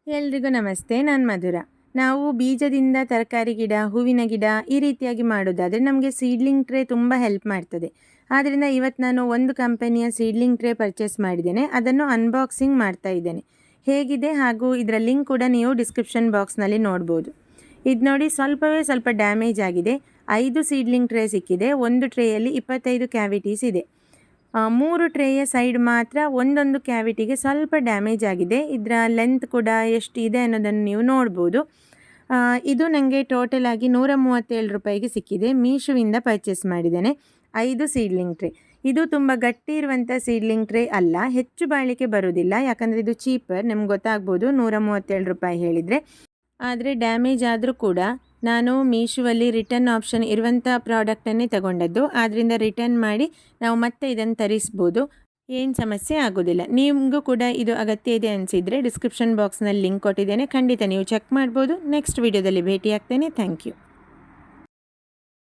ಎಲ್ರಿಗೂ ನಮಸ್ತೆ, ನಾನು ಮಧುರ. ನಾವು ಬೀಜದಿಂದ ತರಕಾರಿ ಗಿಡ, ಹೂವಿನ ಗಿಡ ಈ ರೀತಿಯಾಗಿ ಮಾಡೋದಾದರೆ ನಮಗೆ ಸೀಡ್ಲಿಂಗ್ ಟ್ರೇ ತುಂಬ ಹೆಲ್ಪ್ ಮಾಡ್ತದೆ. ಆದ್ದರಿಂದ ಇವತ್ತು ನಾನು ಒಂದು ಕಂಪನಿಯ ಸೀಡ್ಲಿಂಗ್ ಟ್ರೇ ಪರ್ಚೇಸ್ ಮಾಡಿದ್ದೇನೆ. ಅದನ್ನು ಅನ್ಬಾಕ್ಸಿಂಗ್ ಮಾಡ್ತಾ ಇದ್ದೇನೆ. ಹೇಗಿದೆ ಹಾಗೂ ಇದರ ಲಿಂಕ್ ಕೂಡ ನೀವು ಡಿಸ್ಕ್ರಿಪ್ಷನ್ ಬಾಕ್ಸ್ನಲ್ಲಿ ನೋಡ್ಬೋದು. ಇದು ನೋಡಿ, ಸ್ವಲ್ಪ ಡ್ಯಾಮೇಜ್ ಆಗಿದೆ. 5 ಸೀಡ್ಲಿಂಗ್ ಟ್ರೇ ಸಿಕ್ಕಿದೆ. ಒಂದು ಟ್ರೇಯಲ್ಲಿ 25 ಕ್ಯಾವಿಟೀಸ್ ಇದೆ. 3 ಟ್ರೇಯ ಸೈಡ್ ಮಾತ್ರ ಒಂದೊಂದು ಕ್ಯಾವಿಟಿಗೆ ಸ್ವಲ್ಪ ಡ್ಯಾಮೇಜ್ ಆಗಿದೆ. ಇದರ ಲೆಂತ್ ಕೂಡ ಎಷ್ಟಿದೆ ಅನ್ನೋದನ್ನು ನೀವು ನೋಡ್ಬೋದು. ಇದು ನನಗೆ ಟೋಟಲ್ ಆಗಿ 137 ರೂಪಾಯಿಗೆ ಸಿಕ್ಕಿದೆ. ಮೀಶೋವಿಂದ ಪರ್ಚೇಸ್ ಮಾಡಿದ್ದೇನೆ. 5 ಸೀಡ್ಲಿಂಗ್ ಟ್ರೇ. ಇದು ತುಂಬ ಗಟ್ಟಿ ಇರುವಂಥ ಸೀಡ್ಲಿಂಗ್ ಟ್ರೇ ಅಲ್ಲ, ಹೆಚ್ಚು ಬಾಳಿಕೆ ಬರೋದಿಲ್ಲ. ಯಾಕಂದರೆ ಇದು ಚೀಪರ್, ನಿಮ್ಗೆ ಗೊತ್ತಾಗ್ಬೋದು 137 ರೂಪಾಯಿ ಹೇಳಿದರೆ. ಆದರೆ ಡ್ಯಾಮೇಜ್ ಆದರೂ ಕೂಡ ನಾನು ಮೀಶೋವಲ್ಲಿ ರಿಟರ್ನ್ ಆಪ್ಷನ್ ಇರುವಂಥ ಪ್ರಾಡಕ್ಟನ್ನೇ ತಗೊಂಡದ್ದು. ಆದ್ದರಿಂದ ರಿಟರ್ನ್ ಮಾಡಿ ನಾವು ಮತ್ತೆ ಇದನ್ನು ತರಿಸ್ಬೋದು, ಏನು ಸಮಸ್ಯೆ ಆಗೋದಿಲ್ಲ. ನಿಮಗೂ ಕೂಡ ಇದು ಅಗತ್ಯ ಇದೆ ಅನಿಸಿದರೆ ಡಿಸ್ಕ್ರಿಪ್ಷನ್ ಬಾಕ್ಸ್ನಲ್ಲಿ ಲಿಂಕ್ ಕೊಟ್ಟಿದ್ದೇನೆ, ಖಂಡಿತ ನೀವು ಚೆಕ್ ಮಾಡ್ಬೋದು. ನೆಕ್ಸ್ಟ್ ವಿಡಿಯೋದಲ್ಲಿ ಭೇಟಿ ಆಗ್ತೇನೆ. Thank you.